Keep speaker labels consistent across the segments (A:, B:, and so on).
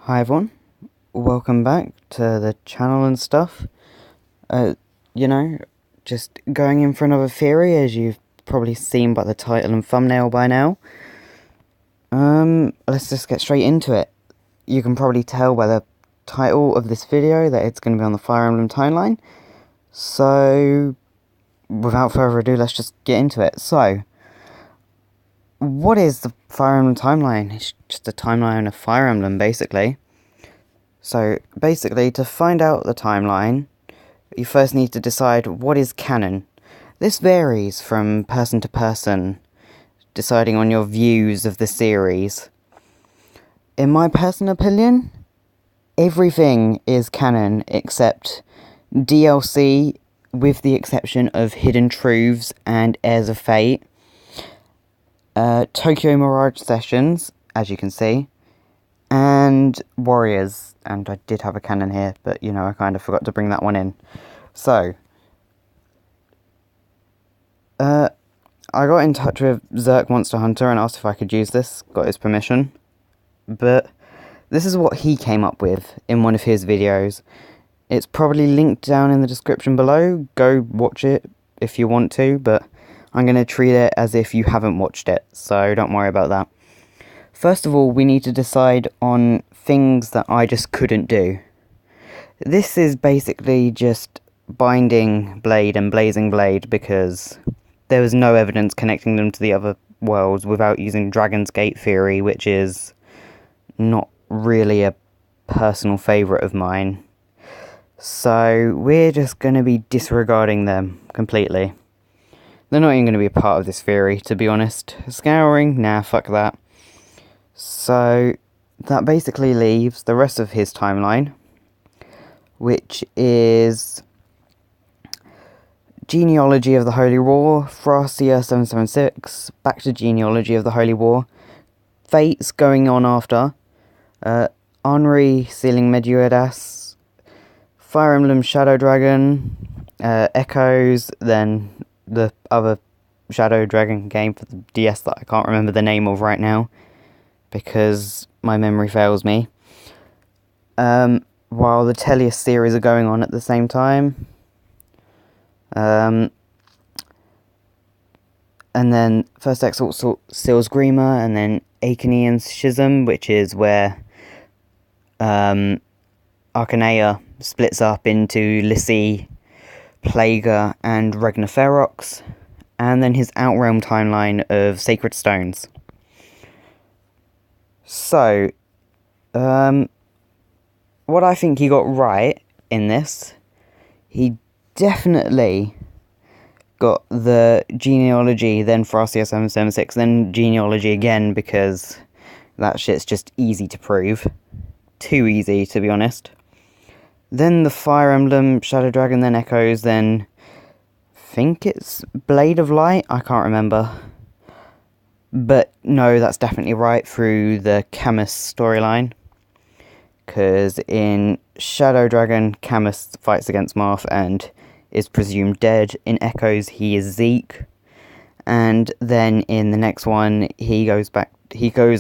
A: Hi everyone, welcome back to the channel and stuff. Just going in for another theory, as you've probably seen by the title and thumbnail by now. Let's just get straight into it. You can probably tell by the title of this video that it's going to be on the Fire Emblem timeline. So, without further ado, let's just get into it. So, what is the Fire Emblem timeline? It's just a timeline of Fire Emblem, basically. So, basically, to find out the timeline, you first need to decide what is canon. This varies from person to person, deciding on your views of the series. In my personal opinion, everything is canon except DLC, with the exception of Hidden Truths and Heirs of Fate. Tokyo Mirage Sessions, as you can see, and Warriors, and I did have a canon here, but I kind of forgot to bring that one in. So, I got in touch with Zerk Monster Hunter and asked if I could use this, got his permission, but this is what he came up with in one of his videos. It's probably linked down in the description below, go watch it if you want to, but I'm going to treat it as if you haven't watched it, so don't worry about that. First of all, we need to decide on things that I just couldn't do. This is basically just Binding Blade and Blazing Blade because there was no evidence connecting them to the other worlds without using Dragon's Gate theory, which is not really a personal favourite of mine. So we're just going to be disregarding them completely. They're not even going to be a part of this theory, to be honest. Scouring? Nah, fuck that. So, that basically leaves the rest of his timeline, which is Genealogy of the Holy War, Thrastia 776, back to Genealogy of the Holy War, Fates going on after, Henri sealing Meduedas, Fire Emblem Shadow Dragon, Echoes, then the other Shadow Dragon game for the DS that I can't remember the name of right now, because my memory fails me. While the Tellius series are going on at the same time. And then First Exalt Seals Grima, and then Achenean's Schism, which is where Arcanea splits up into Lissi, Plaga, and Regna, and then his Outrealm timeline of Sacred Stones. So, what I think he got right in this, he definitely got the genealogy, then Thrastia 776, then genealogy again, because that shit's just easy to prove. Too easy, to be honest. Then the Fire Emblem, Shadow Dragon, then Echoes, then I think it's Blade of Light, I can't remember. But no, that's definitely right through the Camus storyline. Because in Shadow Dragon, Camus fights against Marth and is presumed dead. In Echoes, he is Zeke. And then in the next one, he goes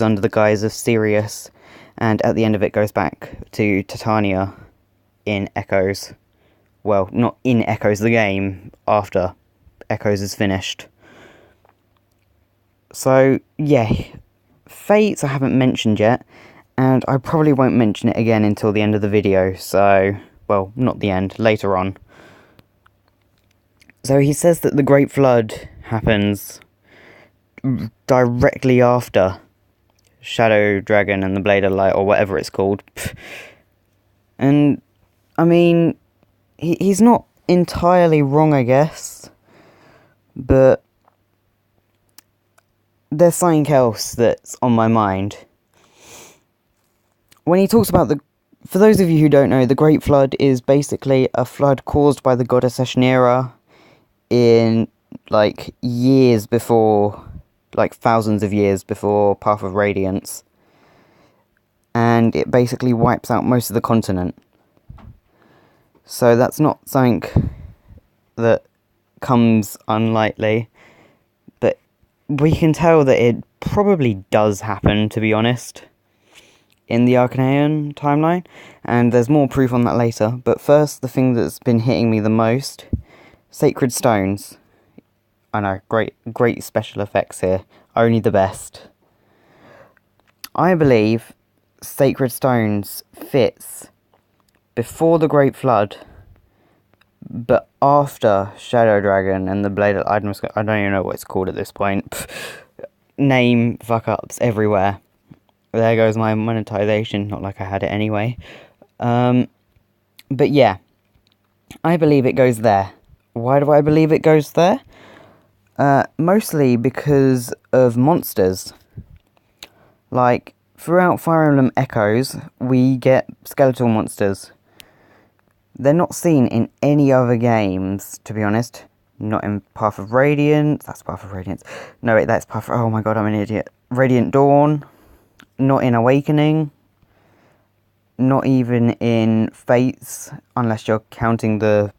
A: under the guise of Sirius. And at the end of it, goes back to Titania in Echoes. Well, not in Echoes the game, after Echoes is finished. So, yeah, Fates I haven't mentioned yet, and I probably won't mention it again until the end of the video, so, well, not the end, later on. So he says that the Great Flood happens directly after Shadow Dragon and the Blade of Light, or whatever it's called. And, I mean, he's not entirely wrong, I guess, but there's something else that's on my mind. When he talks about for those of you who don't know, the Great Flood is basically a flood caused by the goddess Eshnera in, years before, thousands of years before Path of Radiance. And it basically wipes out most of the continent. So that's not something that comes unlikely. We can tell that it probably does happen, to be honest. in the Arcanean timeline, and there's more proof on that later. But first, the thing that's been hitting me the most, Sacred Stones. I know, great special effects here, only the best. I believe Sacred Stones fits before the Great Flood, but after Shadow Dragon and the Blade of... I don't even know what it's called at this point. Name fuck-ups everywhere. There goes my monetization, not like I had it anyway. But yeah, I believe it goes there. Why do I believe it goes there? Mostly because of monsters. Like, throughout Fire Emblem Echoes, we get skeletal monsters. They're not seen in any other games, to be honest. Not in Path of Radiance. That's Path of Radiance. No, wait, that's Path of... Oh my god, I'm an idiot. Radiant Dawn. Not in Awakening. Not even in Fates, unless you're counting the...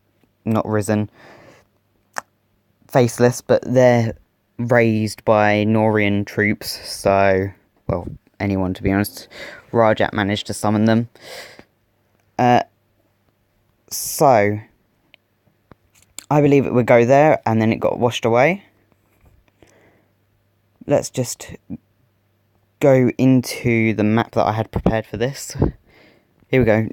A: Not Risen. Faceless, but they're raised by Norian troops, so... Well, anyone, to be honest. Rajat managed to summon them. So, I believe it would go there, and then it got washed away. Let's just go into the map that I had prepared for this. Here we go.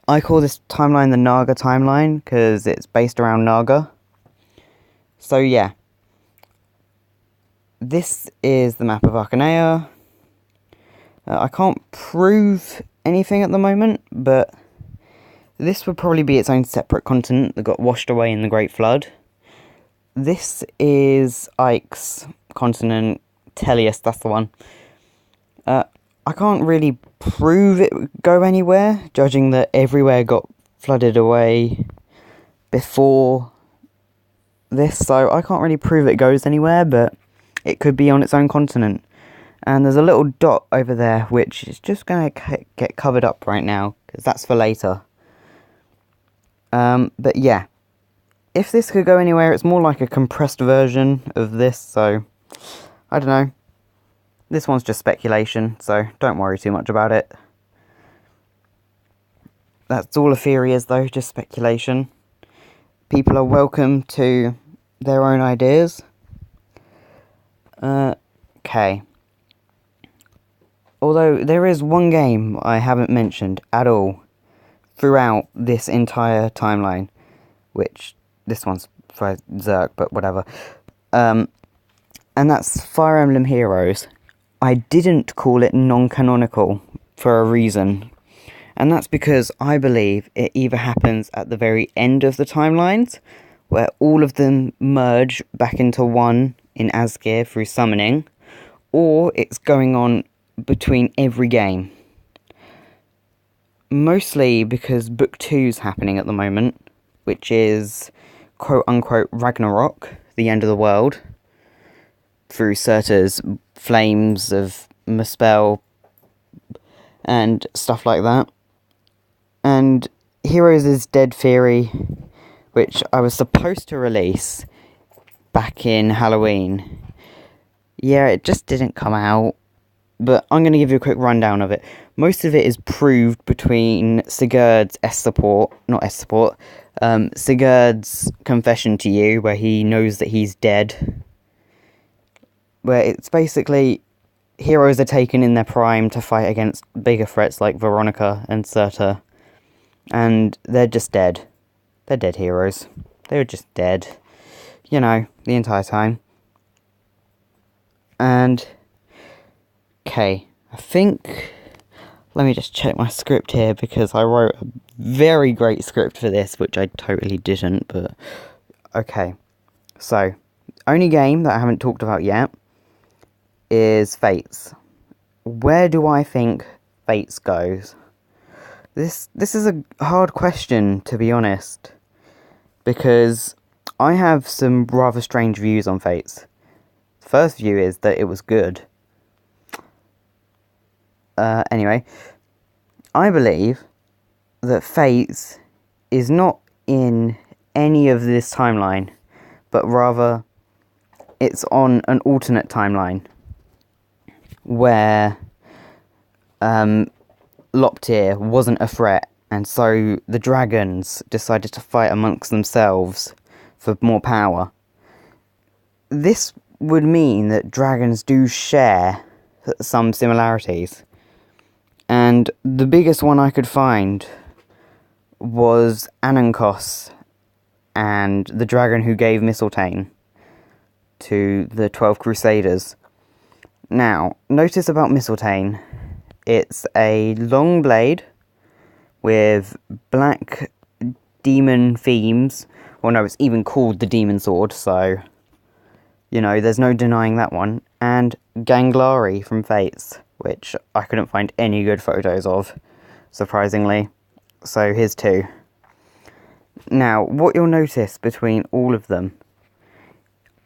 A: I call this timeline the Naga timeline, because it's based around Naga. So yeah. This is the map of Arcanea. I can't prove anything at the moment, but this would probably be its own separate continent that got washed away in the Great Flood. This is Ike's continent, Tellius, that's the one. I can't really prove it would go anywhere, judging that everywhere got flooded away before this, so I can't really prove it goes anywhere, but it could be on its own continent. And there's a little dot over there, which is just going to get covered up right now, because that's for later. But yeah, if this could go anywhere, it's more like a compressed version of this, so I don't know. This one's just speculation, so don't worry too much about it. That's all a theory is, though, just speculation. People are welcome to their own ideas. Okay. Although there is one game I haven't mentioned at all throughout this entire timeline, which this one's for Zerk, but whatever. And that's Fire Emblem Heroes. I didn't call it non-canonical for a reason, and that's because I believe it either happens at the very end of the timelines, where all of them merge back into one in Asgeir through summoning, or it's going on between every game. Mostly because Book 2's happening at the moment, which is quote-unquote Ragnarok, the end of the world, through Surtur's flames of Muspel and stuff like that. And Heroes' Dead Theory, which I was supposed to release back in Halloween. Yeah, it just didn't come out, but I'm going to give you a quick rundown of it. Most of it is proved between Sigurd's Sigurd's confession to you, where he knows that he's dead. Where it's basically, heroes are taken in their prime to fight against bigger threats like Veronica and Surtur. And they're just dead. They're dead heroes. They were just dead. You know, the entire time. And... okay, I think... let me just check my script here, because I wrote a very great script for this, which I totally didn't, but... okay. So, only game that I haven't talked about yet is Fates. Where do I think Fates goes? This is a hard question, to be honest, because I have some rather strange views on Fates. The first view is that it was good. Anyway, I believe that Fates is not in any of this timeline, but rather it's on an alternate timeline where Loptir wasn't a threat, and so the dragons decided to fight amongst themselves for more power. This would mean that dragons do share some similarities, and the biggest one I could find was Anankos and the dragon who gave Mistletoe to the 12 Crusaders. Now, notice about Mistletoe, it's a long blade with black demon themes. Well, no, it's even called the Demon Sword, so, you know, there's no denying that one. And Ganglari from Fates, which I couldn't find any good photos of, surprisingly. So here's two. Now, what you'll notice between all of them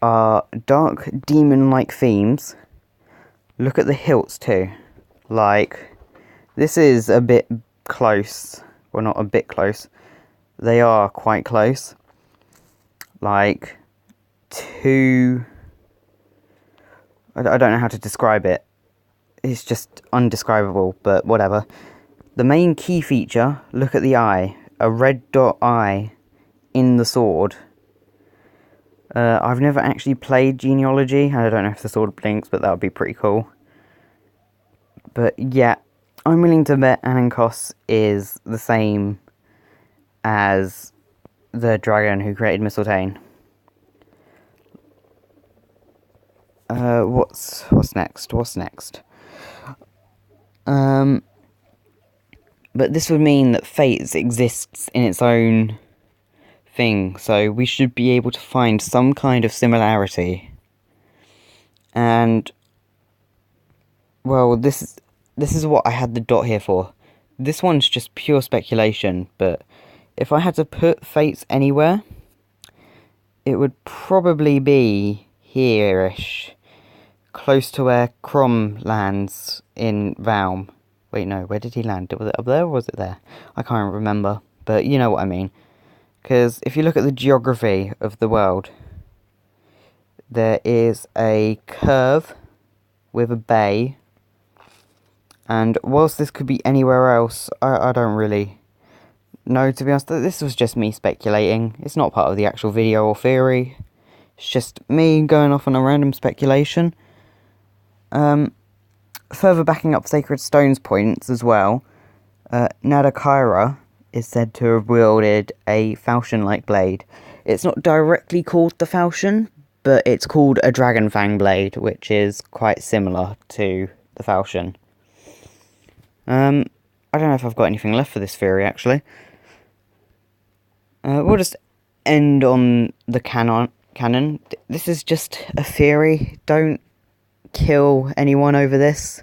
A: are dark demon-like themes. Look at the hilts too. Like, this is a bit close. Well, not a bit close. They are quite close. Like, two... I don't know how to describe it. It's just undescribable, but whatever. The main key feature, look at the eye. A red dot eye in the sword. I've never actually played Genealogy. I don't know if the sword blinks, but that would be pretty cool. But yeah, I'm willing to bet Anankos is the same as the dragon who created Mistletoe. What's next? But this would mean that Fates exists in its own thing, so we should be able to find some kind of similarity. And, well, this is what I had the dot here for. This one's just pure speculation, but if I had to put Fates anywhere, it would probably be here-ish, close to where Crom lands in Valm. Wait, no, where did he land? Was it up there or was it there? I can't remember, but you know what I mean. Because if you look at the geography of the world, there is a curve with a bay. And whilst this could be anywhere else, I don't really know, to be honest. This was just me speculating. It's not part of the actual video or theory. It's just me going off on a random speculation. Further backing up Sacred Stone's points as well, Nadakaira is said to have wielded a falchion-like blade. It's not directly called the falchion, but it's called a dragon fang blade, which is quite similar to the falchion. I don't know if I've got anything left for this theory, actually. We'll just end on the canon. This is just a theory. Don't kill anyone over this.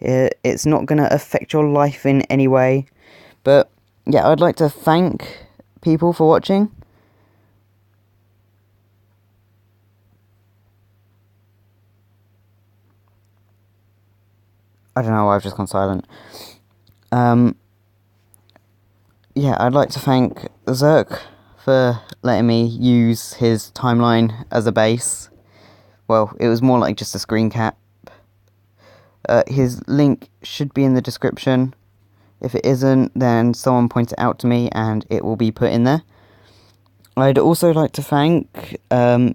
A: It's not going to affect your life in any way. But yeah, I'd like to thank people for watching. I don't know why I've just gone silent. Yeah, I'd like to thank Zerk for letting me use his timeline as a base. Well, it was more like just a screen cap. His link should be in the description. If it isn't, then someone point it out to me and it will be put in there. I'd also like to thank Illia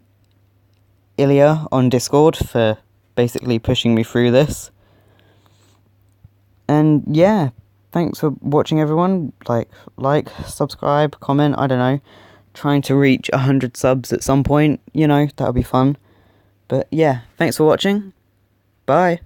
A: on Discord for basically pushing me through this. And yeah, thanks for watching, everyone. Like, subscribe, comment, I don't know. Trying to reach 100 subs at some point, you know, that'll be fun. But yeah, thanks for watching. Bye.